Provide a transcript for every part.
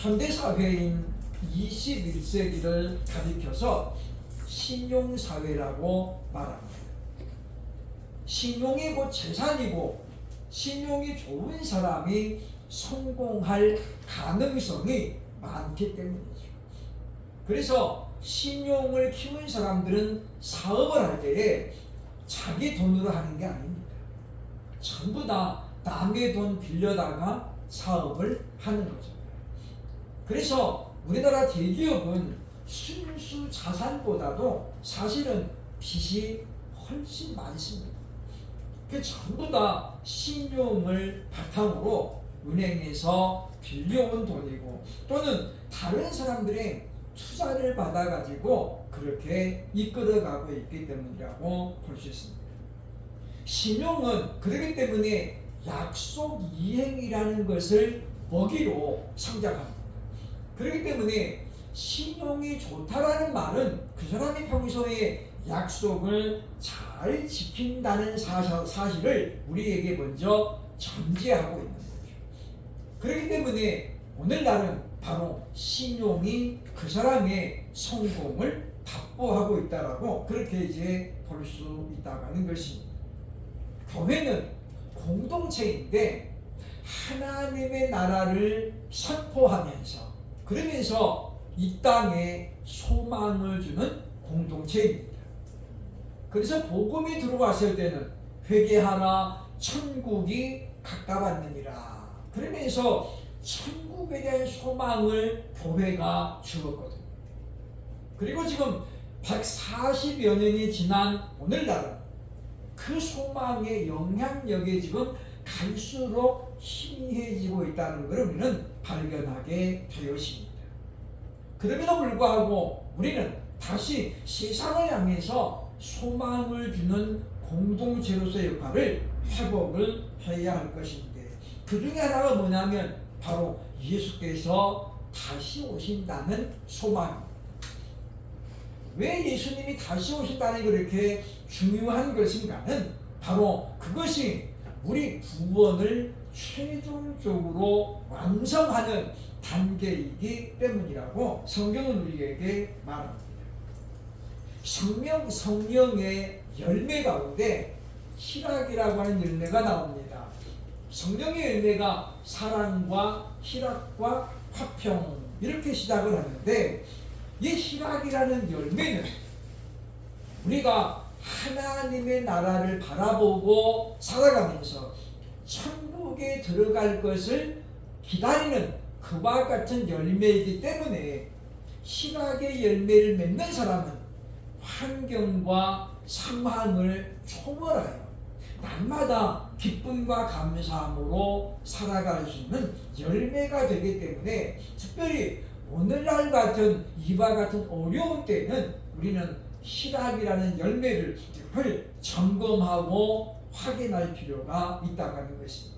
현대사회인 21세기를 가리켜서 신용사회라고 말합니다. 신용이 곧 재산이고 신용이 좋은 사람이 성공할 가능성이 많기 때문이죠. 그래서 신용을 키운 사람들은 사업을 할 때에 자기 돈으로 하는 게 아닙니다. 전부 다 남의 돈 빌려다가 사업을 하는 거죠. 그래서 우리나라 대기업은 순수 자산보다도 사실은 빚이 훨씬 많습니다. 그 전부 다 신용을 바탕으로 은행에서 빌려온 돈이고 또는 다른 사람들의 투자를 받아가지고 그렇게 이끌어가고 있기 때문이라고 볼 수 있습니다. 신용은 그렇기 때문에 약속 이행이라는 것을 먹이로 성장합니다. 그렇기 때문에 신용이 좋다라는 말은 그 사람이 평소에 약속을 잘 지킨다는 사실을 우리에게 먼저 전제하고 있는 거죠. 그렇기 때문에 오늘날은 바로 신용이 그 사람의 성공을 답보하고 있다라고 그렇게 이제 볼 수 있다고 하는 것입니다. 교회는 공동체인데 하나님의 나라를 선포하면서 그러면서 이 땅에 소망을 주는 공동체입니다. 그래서 복음이 들어왔을 때는 회개하라 천국이 가까웠느니라 그러면서 천국에 대한 소망을 교회가 주었거든요. 그리고 지금 140여 년이 지난 오늘날은 그 소망의 영향력이 지금 갈수록 희미해지고 있다는 것을 우리는 발견하게 되었습니다. 그럼에도 불구하고 우리는 다시 세상을 향해서 소망을 주는 공동체로서의 역할을 회복을 해야 할 것인데 그 중에 하나가 뭐냐면 바로 예수께서 다시 오신다는 소망입니다. 왜 예수님이 다시 오신다는 게 그렇게 중요한 것인가는 바로 그것이 우리 구원을 최종적으로 완성하는 단계이기 때문이라고 성경은 우리에게 말합니다. 성령의 열매 가운데 희락이라고 하는 열매가 나옵니다. 성령의 열매가 사랑과 희락과 화평 이렇게 시작을 하는데 이 희락이라는 열매는 우리가 하나님의 나라를 바라보고 살아가면서 천국에 들어갈 것을 기다리는 그와 같은 열매이기 때문에 희락의 열매를 맺는 사람은 환경과 상황을 초월하여 날마다 기쁨과 감사함으로 살아갈 수 있는 열매가 되기 때문에 특별히 오늘날 같은 이와 같은 어려운 때는 우리는 희락이라는 열매를 점검하고 확인할 필요가 있다고 하는 것입니다.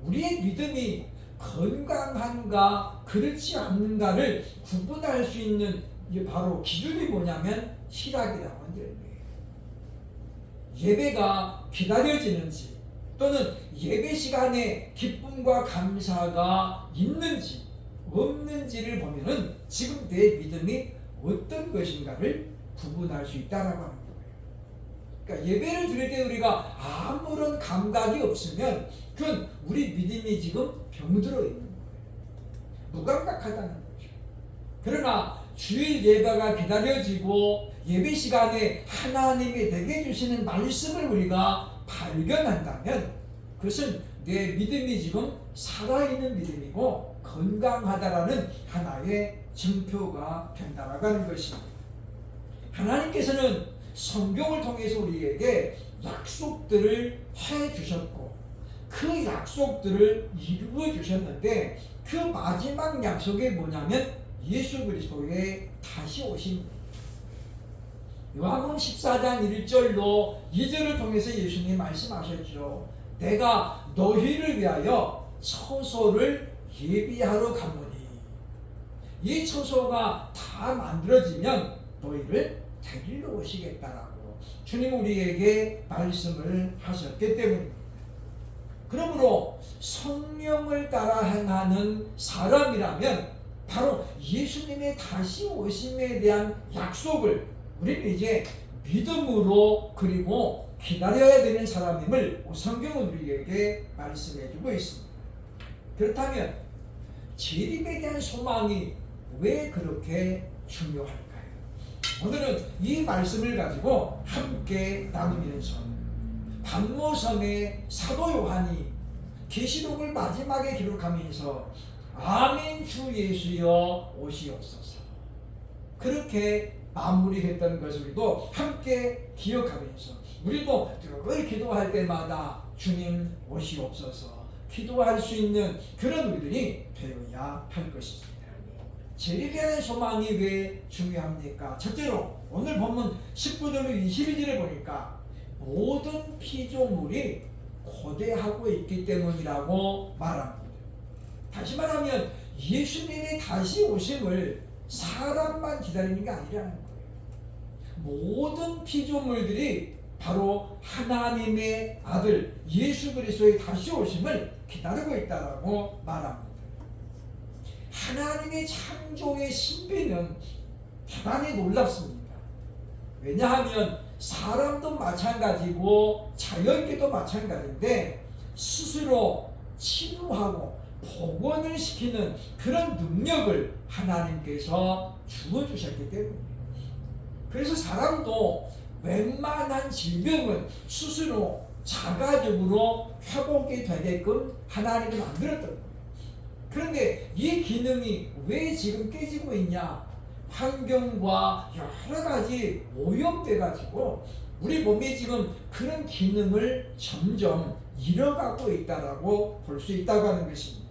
우리의 믿음이 건강한가 그렇지 않는가를 구분할 수 있는 바로 기준이 뭐냐면 희락이라고 하는 열매예요. 예배가 기다려지는지 또는 예배 시간에 기쁨과 감사가 있는지 없는지를 보면은 지금 내 믿음이 어떤 것인가를 구분할 수 있다라고 하는 거예요. 그러니까 예배를 드릴 때 우리가 아무런 감각이 없으면 그건 우리 믿음이 지금 병들어 있는 거예요. 무감각하다는 거죠. 그러나 주일 예배가 기다려지고 예배 시간에 하나님이 내게 주시는 말씀을 우리가 발견한다면 그것은 내 믿음이 지금 살아있는 믿음이고 건강하다라는 하나의 증표가 된다라고 하는 것입니다. 하나님께서는 성경을 통해서 우리에게 약속들을 해주셨고 그 약속들을 이루어 주셨는데 그 마지막 약속이 뭐냐면 예수 그리스도의 다시 오심입니다. 요한복음 14장 1절로 2절을 통해서 예수님이 말씀하셨죠. 내가 너희를 위하여 처소를 예비하러 가노니 이 처소가 다 만들어지면 너희를 데리러 오시겠다라고 주님 우리에게 말씀을 하셨기 때문입니다. 그러므로 성령을 성경을 따라 행하는 사람이라면 바로 예수님의 다시 오심에 대한 약속을 우리는 이제 믿음으로 그리고 기다려야 되는 사람임을 성경은 우리에게 말씀해주고 있습니다. 그렇다면 재림에 대한 소망이 왜 그렇게 중요할까요? 오늘은 이 말씀을 가지고 함께 나누면서 반모섬의 사도 요한이 계시록을 마지막에 기록하면서 아멘 주 예수여 오시옵소서 그렇게 마무리했던 것을 우리도 함께 기억하면서 우리도 늘 기도할 때마다 주님 오시옵소서 기도할 수 있는 그런 우리들이 되어야 할 것입니다. 재림에 대한 소망이 왜 중요합니까? 첫째로 오늘 본문 19절로 22절에 보니까 모든 피조물이 고대하고 있기 때문이라고 말합니다. 다시 말하면 예수님의 다시 오심을 사람만 기다리는 게 아니라는 거예요. 모든 피조물들이 바로 하나님의 아들 예수 그리스도의 다시 오심을 기다리고 있다고 말합니다. 하나님의 창조의 신비는 대단히 놀랍습니다. 왜냐하면 사람도 마찬가지고 자연계도 마찬가지인데 스스로 치유하고 복원을 시키는 그런 능력을 하나님께서 주어주셨기 때문입니다. 그래서 사람도 웬만한 질병은 스스로 자가적으로 회복이 되게끔 하나님이 만들었던 거예요. 그런데 이 기능이 왜 지금 깨지고 있냐? 환경과 여러 가지 오염돼 가지고 우리 몸이 지금 그런 기능을 점점 잃어가고 있다라고 볼 수 있다고 하는 것입니다.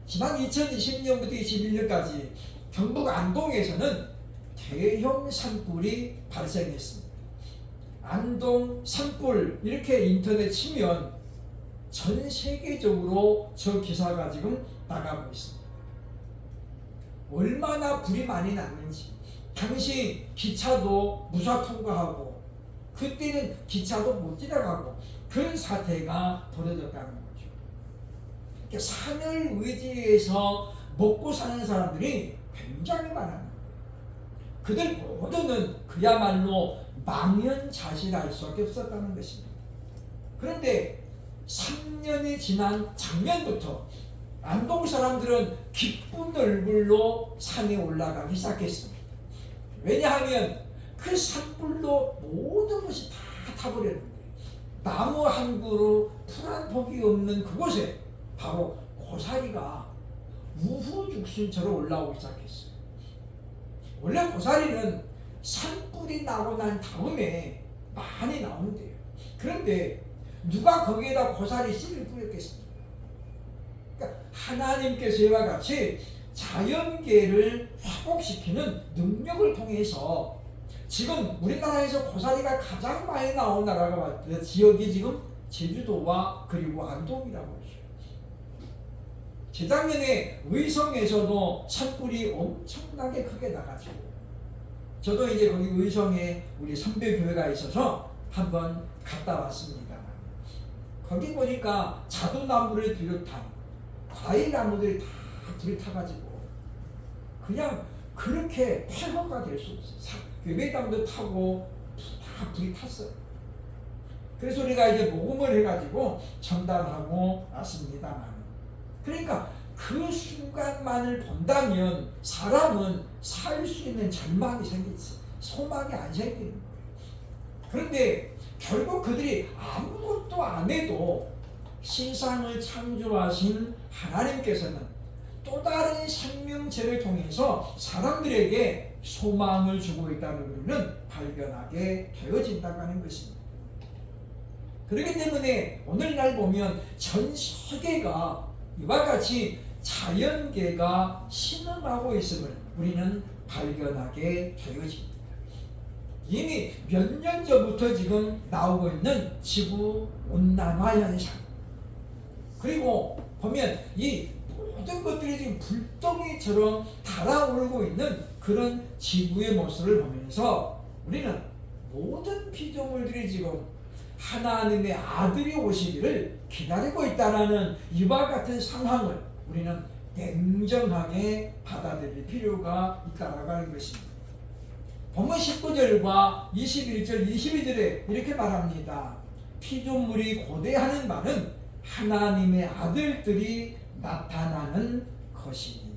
지난 2020년부터 2021년까지 경북 안동에서는 대형 산불이 발생했습니다. 안동 산불 이렇게 인터넷 치면 전 세계적으로 저 기사가 지금 나가고 있습니다. 얼마나 불이 많이 났는지 당시 기차도 무사 통과하고 그때는 기차도 못 지나가고 그런 사태가 벌어졌다는 거죠. 그러니까 산을 의지해서 먹고 사는 사람들이 굉장히 많아요. 그들 모두는 그야말로 망연자실할 수밖에 없었다는 것입니다. 그런데 3년이 지난 작년부터 안동 사람들은 기쁜 얼굴로 산에 올라가기 시작했습니다. 왜냐하면 그 산불로 모든 것이 다 타버렸는데 나무 한 그루 풀 한 폭이 없는 그곳에 바로 고사리가 우후죽순처럼 올라오기 시작했어요. 원래 고사리는 산불이 나고 난 다음에 많이 나온대요. 그런데 누가 거기에다 고사리 씨를 뿌렸겠습니까? 그러니까 하나님께서 이와 같이 자연계를 회복시키는 능력을 통해서 지금 우리나라에서 고사리가 가장 많이 나온 나라가 지역이 지금 제주도와 그리고 안동이라고 하죠. 재작년에 의성에서도 산불이 엄청나게 크게 나가지고 저도 이제 거기 의성에 우리 선배교회가 있어서 한번 갔다 왔습니다. 거기 보니까 자두나무를 비롯한 과일나무들이 다 불이 타가지고 그냥 그렇게 폐허가 될 수 없어요. 외배당도 타고 다 불이 탔어요. 그래서 우리가 이제 모금을 해가지고 전달하고 왔습니다만 그러니까 그 순간만을 본다면 사람은 살 수 있는 절망이 생기지 소망이 안 생기는 거예요. 그런데 결국 그들이 아무것도 안 해도 세상을 창조하신 하나님께서는 또 다른 생명체를 통해서 사람들에게 소망을 주고 있다는 것을 발견하게 되어진다고 하는 것입니다. 그렇기 때문에 오늘날 보면 전 세계가 이와 같이 자연계가 신음하고 있음을 우리는 발견하게 되어집니다. 이미 몇 년 전부터 지금 나오고 있는 지구 온난화 현상 그리고 보면 이 모든 것들이 지금 불덩이처럼 달아오르고 있는 그런 지구의 모습을 보면서 우리는 모든 피조물들이 지금 하나님의 아들이 오시기를 기다리고 있다는 이와 같은 상황을 우리는 냉정하게 받아들일 필요가 있다라고 하는 것입니다. 본문 19절과 21절, 22절에 이렇게 말합니다. 피조물이 고대하는 바는 하나님의 아들들이 나타나는 것이니.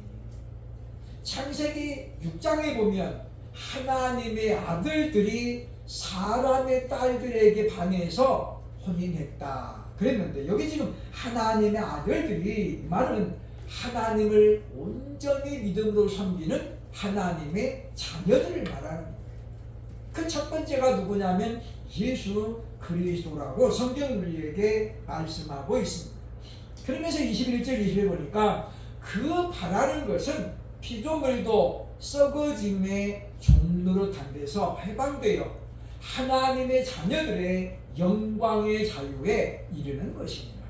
창세기 6장에 보면 하나님의 아들들이 사람의 딸들에게 반해서 혼인했다 그랬는데, 여기 지금 하나님의 아들들이, 이 말은 하나님을 온전히 믿음으로 섬기는 하나님의 자녀들을 말하는 거예요. 그 첫 번째가 누구냐면 예수 그리스도라고 성경은 우리에게 말씀하고 있습니다. 그러면서 21절 20에 보니까 그 바라는 것은 피조물도 썩어짐의 종로로 단돼서 해방되어 하나님의 자녀들의 영광의 자유에 이르는 것입니다.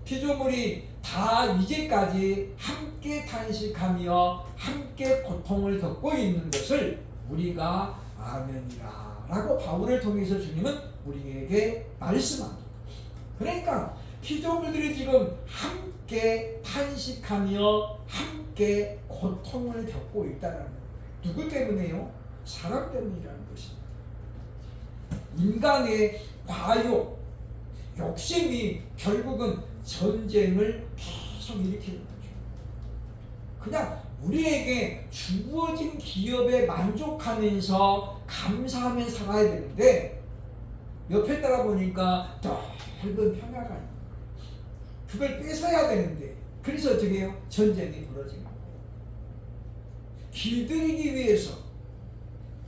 피조물이 다 이제까지 함께 탄식하며 함께 고통을 겪고 있는 것을 우리가 아멘이라 라고 바울을 통해서 주님은 우리에게 말씀합니다. 그러니까 피조물들이 지금 함께 탄식하며 함께 고통을 겪고 있다는 거예요. 누구 때문에요? 사람 때문이라는 것입니다. 인간의 과욕, 욕심이 결국은 전쟁을 계속 일으키는 거죠. 그냥 우리에게 주어진 기업에 만족하면서 감사하며 살아야 되는데 옆에 따라 보니까 넓은 평야가 있는 거예요. 그걸 뺏어야 되는데 그래서 어떻게 해요? 전쟁이 벌어지는 거예요. 길들이기 위해서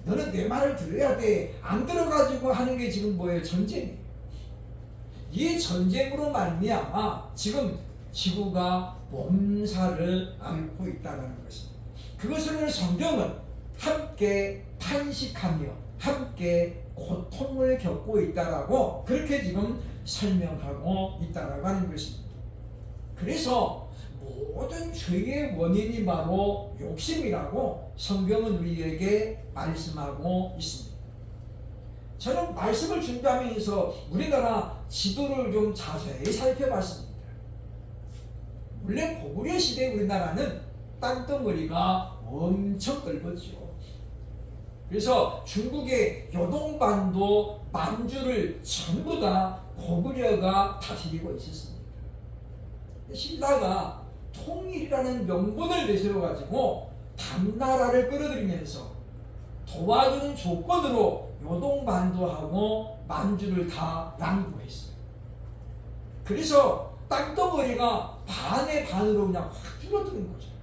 너는 내 말을 들어야 돼. 안 들어가지고 하는 게 지금 뭐예요? 전쟁이에요. 이 전쟁으로 말미암아 지금 지구가 몸살을 앓고 있다는 것입니다. 그것을 성경은 함께 탄식하며 함께 고통을 겪고 있다라고 그렇게 지금 설명하고 있다라고 하는 것입니다. 그래서 모든 죄의 원인이 바로 욕심이라고 성경은 우리에게 말씀하고 있습니다. 저는 말씀을 준비하면서 우리나라 지도를 좀 자세히 살펴봤습니다. 원래 고구려 시대 우리나라는 땅덩어리가 엄청 넓었죠. 그래서 중국의 요동반도 만주를 전부 다 고구려가 다스리고 있었습니다. 신라가 통일이라는 명분을 내세워가지고 당나라를 끌어들이면서 도와주는 조건으로 요동반도하고 만주를 다 양보했어요. 그래서 땅덩어리가 반의 반으로 그냥 확 줄어드는 거잖아요.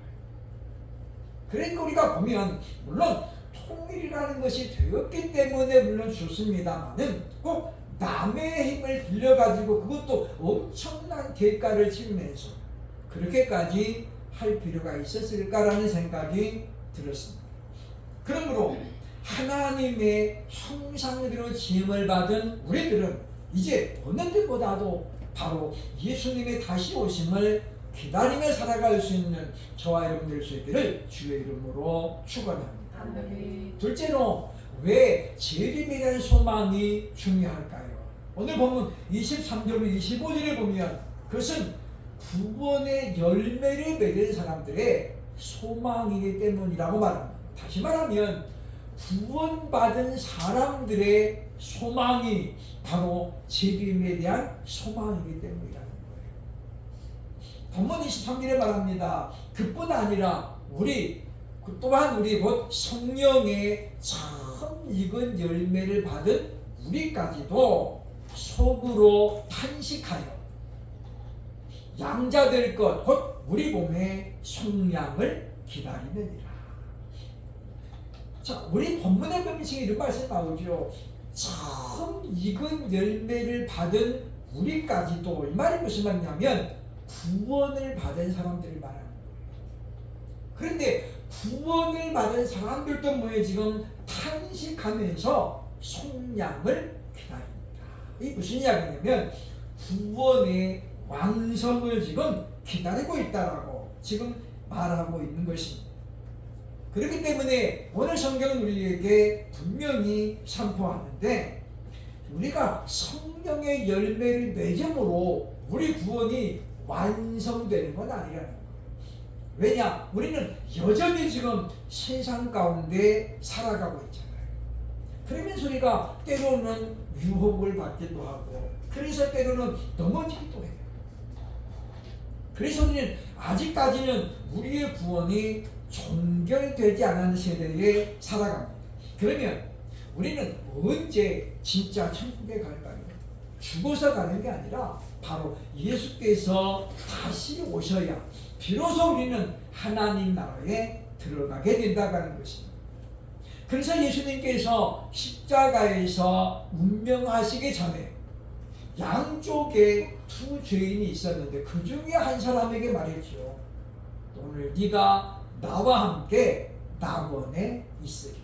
그러니까 우리가 보면 물론 통일이라는 것이 되었기 때문에 물론 좋습니다만은 꼭 남의 힘을 빌려가지고 그것도 엄청난 대가를 치르면서 그렇게까지 할 필요가 있었을까라는 생각이 들었습니다. 그러므로 하나님의 형상대로 지음을 받은 우리들은 이제 어느 때보다도 바로 예수님의 다시 오심을 기다리며 살아갈 수 있는 저와 여러분 될 수 있기를 주의 이름으로 축원합니다. 둘째로 왜 재림에 대한 소망이 중요할까요? 오늘 보면 23절로 25절에 보면 그것은 구원의 열매를 맺은 사람들의 소망이기 때문이라고 말합니다. 다시 말하면 구원받은 사람들의 소망이 바로 재림에 대한 소망이기 때문이라는 거예요. 본문 23절에 말합니다. 그뿐 아니라 또한 우리 곧 성령의 처음 익은 열매를 받은 우리까지도 속으로 탄식하여 양자될 것 곧 우리 몸의 속량을 기다리느니라. 자, 우리 본문의 명칭에 이런 말씀 나오죠. 처음 익은 열매를 받은 우리까지도. 이 말이 무슨 말이냐면 구원을 받은 사람들을 말하는 거예요. 그런데 구원을 받은 사람들도 뭐예요? 지금 탄식하면서 속량을 기다립니다. 이게 무슨 이야기냐면 구원의 완성을 지금 기다리고 있다라고 지금 말하고 있는 것입니다. 그렇기 때문에 오늘 성경은 우리에게 분명히 선포하는데 우리가 성령의 열매를 맺음으로 우리 구원이 완성되는 건 아니라는 거예요. 왜냐? 우리는 여전히 지금 세상 가운데 살아가고 있잖아요. 그러면서 우리가 때로는 유혹을 받기도 하고, 그래서 때로는 넘어지기도 해요. 그래서 우리는 아직까지는 우리의 구원이 종결되지 않은 세대에 살아갑니다. 그러면 우리는 언제 진짜 천국에 갈까요? 죽어서 가는 게 아니라 바로 예수께서 다시 오셔야 비로소 우리는 하나님 나라에 들어가게 된다고 하는 것입니다. 그래서 예수님께서 십자가에서 운명하시기 전에 양쪽에 두 죄인이 있었는데 그 중에 한 사람에게 말했죠. 오늘 네가 나와 함께 낙원에 있으리라.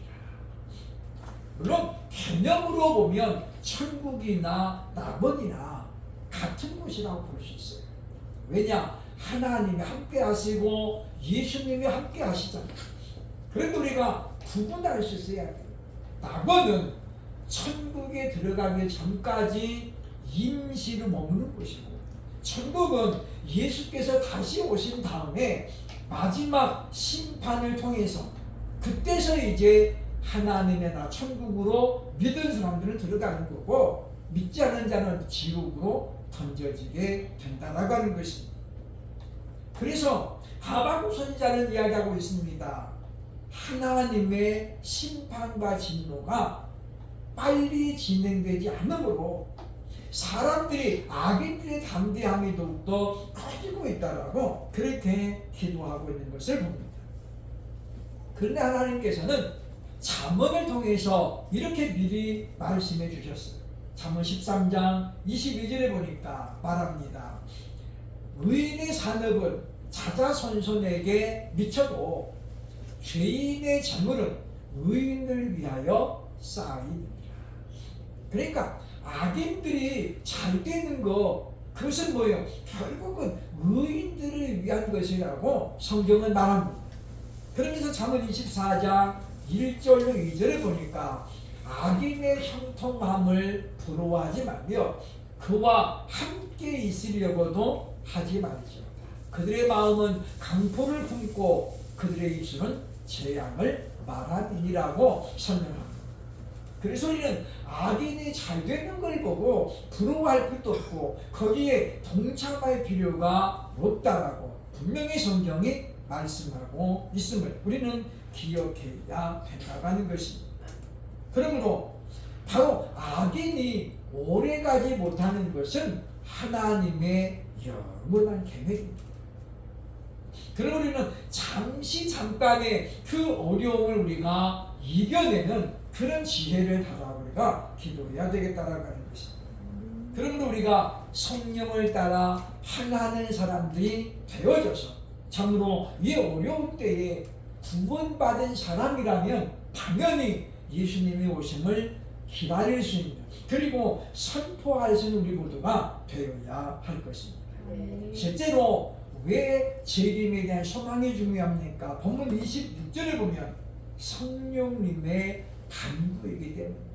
물론 개념으로 보면 천국이나 낙원이나 같은 곳이라고 볼 수 있어요. 왜냐? 하나님이 함께 하시고 예수님이 함께 하시잖아요. 그런데 우리가 구분할 수 있어야 돼요. 낙원은 천국에 들어가기 전까지 임시로 머무는 곳이고, 천국은 예수께서 다시 오신 다음에 마지막 심판을 통해서 그때서 이제 하나님의 나라 천국으로 믿은 사람들은 들어가는 거고, 믿지 않은 자는 지옥으로 던져지게 된다라고 하는 것입니다. 그래서 하박국 선지자는 이야기하고 있습니다. 하나님의 심판과 진노가 빨리 진행되지 않으므로 사람들이, 악인들의 담대함이 더욱더 커지고 있다라고 그렇게 기도하고 있는 것을 봅니다. 그런데 하나님께서는 잠언을 통해서 이렇게 미리 말씀해 주셨어요. 잠언 13장 22절에 보니까 말합니다. 의인의 산업은 자자손손에게 미쳐도 죄인의 재물은 의인을 위하여 쌓이느니라. 그러니까 악인들이 잘 되는 거, 그것은 뭐예요? 결국은 의인들을 위한 것이라고 성경은 말합니다. 그러면서 잠언 24장 1절로 2절에 보니까 악인의 형통함을 부러워하지 말며 그와 함께 있으려고도 하지 말지어다. 그들의 마음은 강포를 품고 그들의 입술은 재앙을 말하니라고 설명합니다. 그래서 우리는 악인이 잘 되는 걸 보고 부러워할 것도 없고 거기에 동참할 필요가 없다라고 분명히 성경이 말씀하고 있음을 우리는 기억해야 된다고 하는 것입니다. 그러므로 바로 악인이 오래가지 못하는 것은 하나님의 영원한 계획입니다. 그럼 우리는 잠깐의 그 어려움을 우리가 이겨내는 그런 지혜를 달아 우리가 기도해야 되겠다라고 하는 것입니다. 그러므로 우리가 성령을 따라 하나하는 사람들이 되어져서 참으로 이 어려운 때에 구원받은 사람이라면 당연히 예수님의 오심을 기다릴 수 있는, 그리고 선포할 수 있는 우리 모두가 되어야 할 것입니다. 실제로 왜 재림에 대한 소망이 중요합니까? 본문 26절에 보면 성령님의 간구이기 때문입니다.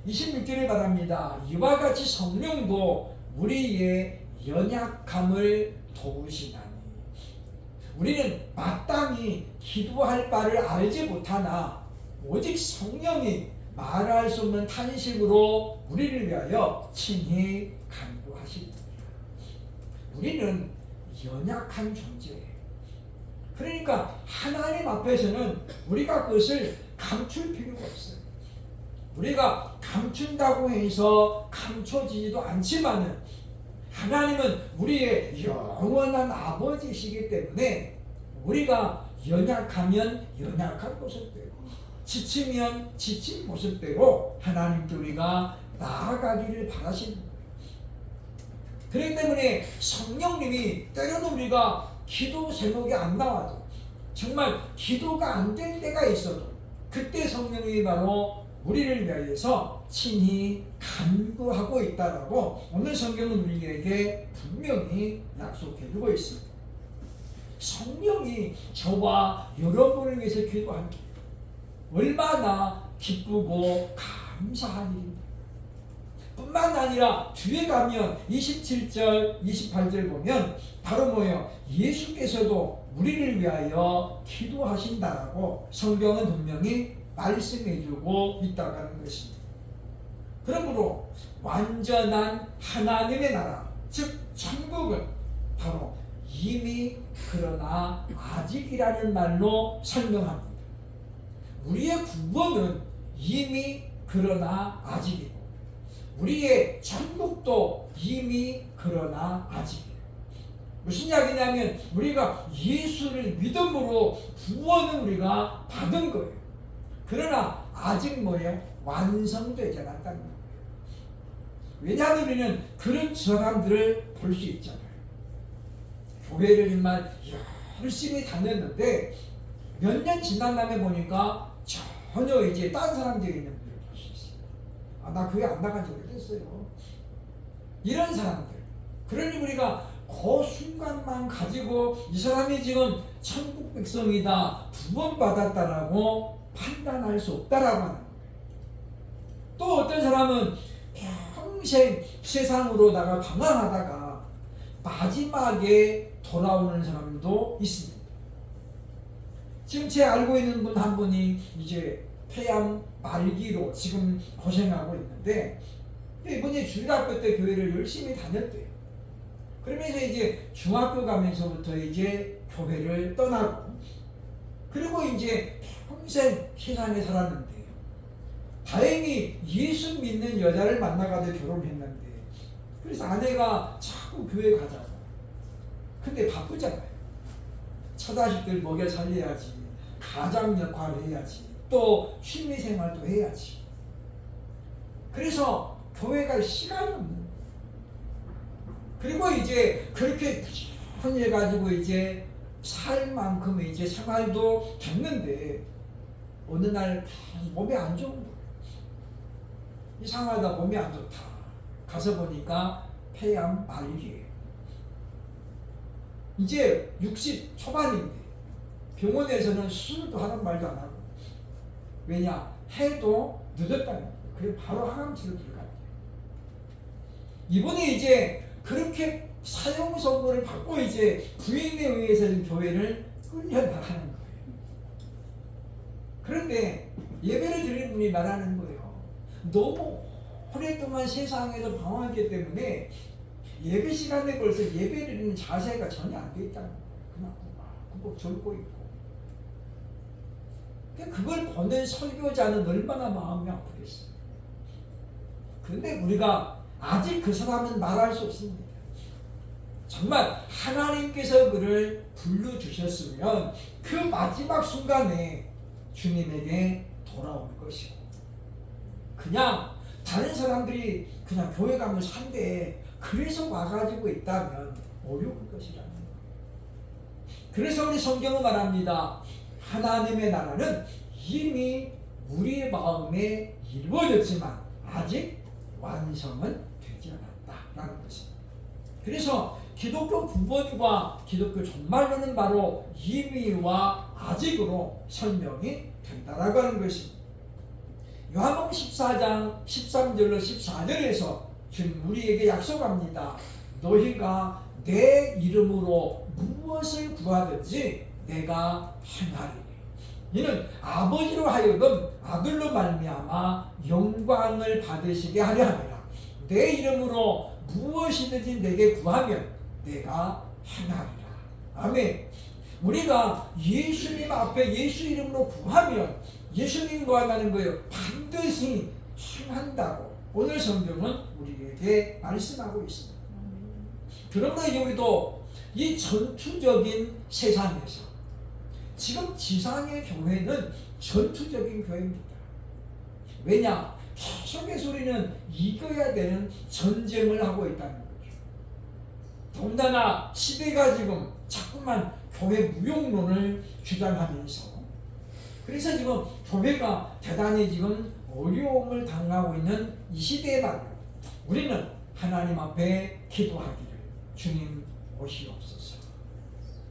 26절에 말합니다. 이와 같이 성령도 우리의 연약함을 도우시나니. 우리는 마땅히 기도할 바를 알지 못하나 오직 성령이 말할 수 없는 탄식으로 우리를 위하여 친히 간구하십니다. 우리는 연약한 존재예요. 그러니까 하나님 앞에서는 우리가 그것을 감출 필요가 없어요. 우리가 감춘다고 해서 감춰지지도 않지만은 하나님은 우리의 영원한 아버지시기 때문에 우리가 연약하면 연약한 모습대로, 지치면 지친 모습대로 하나님께 우리가 나아가기를 바라시는 거예요. 그렇기 때문에 성령님이 때로는 우리가 기도 제목이 안 나와도, 정말 기도가 안 될 때가 있어도 그때 성령님이 바로 우리를 위하여서 친히 간구하고 있다라고 오늘 성경은 우리에게 분명히 약속해주고 있습니다. 성령이 저와 여러분을 위해서 기도합니다. 얼마나 기쁘고 감사한 일입니다. 뿐만 아니라 뒤에 가면 27절, 28절 보면 바로 뭐예요? 예수께서도 우리를 위하여 기도하신다라고 성경은 분명히 말씀해주고 있다고 하는 것입니다. 그러므로 완전한 하나님의 나라, 즉 천국은 바로 이미 그러나 아직이라는 말로 설명합니다. 우리의 구원은 이미 그러나 아직이고 우리의 천국도 이미 그러나 아직이에요. 무슨 이야기냐면 우리가 예수를 믿음으로 구원을 우리가 받은 거예요. 그러나 아직 뭐예요? 완성되지 않았다는 거예요. 왜냐하면 우리는 그런 사람들을 볼 수 있잖아요. 교회를 정말 열심히 다녔는데 몇 년 지난 다음에 보니까 전혀 이제 다른 사람들이 있는 분을 볼 수 있어요. 아, 나 교회 안 나간 지 오래됐어요. 이런 사람들. 그러니 우리가 그 순간만 가지고 이 사람이 지금 천국 백성이다, 구원받았다라고 판단할 수 없다라고 하는 거예요. 또 어떤 사람은 평생 세상으로다가 방황하다가 마지막에 돌아오는 사람도 있습니다. 지금 제 알고 있는 분 한 분이 이제 폐암 말기로 지금 고생하고 있는데 이분이 주일학교 때 교회를 열심히 다녔대요. 그러면서 이제 중학교 가면서부터 이제 교회를 떠나고 그리고 이제 평생 세상에 살았는데 다행히 예수 믿는 여자를 만나가지고 결혼했는데 그래서 아내가 자꾸 교회 가자고. 근데 바쁘잖아요. 처자식들 먹여 살려야지, 가장 역할을 해야지, 또 취미생활도 해야지. 그래서 교회 갈 시간이 없는 거예요. 그리고 이제 그렇게 해가지고 이제 살 만큼 이제 생활도 됐는데 어느 날 몸이 안 좋은 거예요. 이상하다, 몸이 안 좋다. 가서 보니까 폐암 말기예요. 이제 60 초반인데 병원에서는 수술도 하는 말도 안 하고. 왜냐? 해도 늦었다는 거예요. 그래서 바로 항암치료 들어가요. 이분이 이제 그렇게 사형 선고를 받고 이제 부인에 의해서 교회를 끌려나가는 거예요. 그런데 예배를 드리는 분이 말하는 거예요. 너무 오랫동안 세상에서 방황했기 때문에 예배 시간에 벌써 예배 드리는 자세가 전혀 안 돼 있다는 거예요. 그냥 꼭 졸고 있고. 그걸 보는 설교자는 얼마나 마음이 아프겠어요. 그런데 우리가 아직 그 사람은 말할 수 없습니다. 정말 하나님께서 그를 불러주셨으면 그 마지막 순간에 주님에게 돌아올 것이고 그냥 다른 사람들이 그냥 교회 가면 산대 그래서 와가지고 있다면 어려울 것이라는 거예요. 그래서 우리 성경은 말합니다. 하나님의 나라는 이미 우리의 마음에 이루어졌지만 아직 완성은 되지 않았다라는 것입니다. 그래서 기독교 구원과 기독교 종말론은 바로 이미와 아직으로 설명이 된다라고 하는 것입니다. 요한복음 14장 13절로 14절에서 주님 우리에게 약속합니다. 너희가 내 이름으로 무엇을 구하든지 내가 행하리니. 이는 아버지로 하여금 아들로 말미암아 영광을 받으시게 하려 함이라. 내 이름으로 무엇이든지 내게 구하면 내가 행하리라. 아멘. 우리가 예수님 앞에 예수 이름으로 구하면 예수님 구한다는 거예요. 반드시 행한다고 오늘 성경은 우리에게 말씀하고 있습니다. 그러므로 이제 우리도 이 전투적인 세상에서 지금 지상의 교회는 전투적인 교회입니다. 왜냐? 계속해서 우리는 이겨야 되는 전쟁을 하고 있다는 거죠. 더군다나 시대가 지금 자꾸만 교회 무용론을 주장하면서 그래서 지금 교회가 대단히 지금 어려움을 당하고 있는 이 시대에 말로 우리는 하나님 앞에 기도하기를 주님 오시옵소서.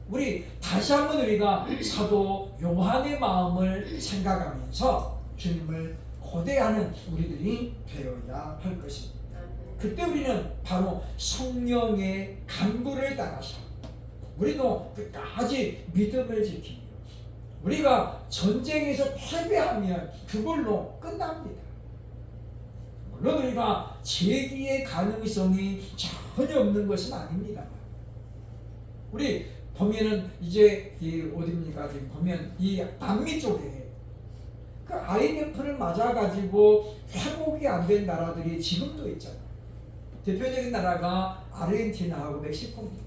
우리 다시 한번 우리가 사도 요한의 마음을 생각하면서 주님을 고대하는 우리들이 되어야 할 것입니다. 그때 우리는 바로 성령의 간구를 따라서 우리도 끝까지 믿음을 지키며 우리가 전쟁에서 패배하면 그걸로 끝납니다. 물론 우리가 재기의 가능성이 전혀 없는 것은 아닙니다만 우리 보면은 이제 어디입니까? 지금 보면 이 남미 쪽에 그 IMF를 맞아가지고 회복이 안 된 나라들이 지금도 있잖아요. 대표적인 나라가 아르헨티나하고 멕시코입니다.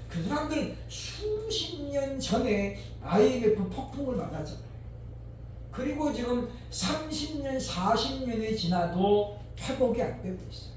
그 사람들은 수십 년 전에 IMF 폭풍을 맞았잖아요. 그리고 지금 30년, 40년이 지나도 회복이 안 되고 있어요.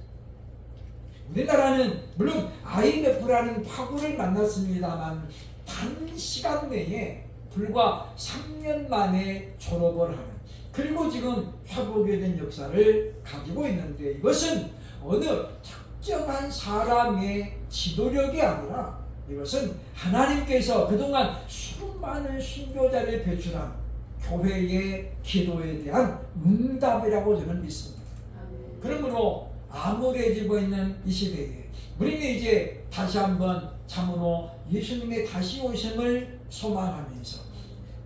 우리나라는 물론 IMF라는 파국을 만났습니다만 단시간 내에 불과 3년 만에 졸업을 하는 그리고 지금 회복이 된 역사를 가지고 있는데 이것은 어느 특정한 사람의 지도력이 아니라 이것은 하나님께서 그동안 수많은 순교자를 배출한 교회의 기도에 대한 응답이라고 저는 믿습니다. 그러므로 암울해지고 있는 이 시대에 우리는 이제 다시 한번 참으로 예수님의 다시 오심을 소망하면서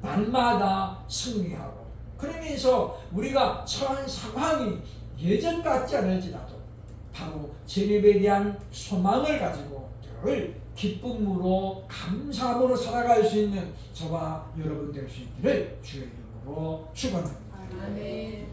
날마다 승리하고 그러면서 우리가 처한 상황이 예전 같지 않을지라도 바로 재림에 대한 소망을 가지고 늘 기쁨으로 감사함으로 살아갈 수 있는 저와 여러분 될 수 있기를 주의 이름으로 축원합니다. 아멘.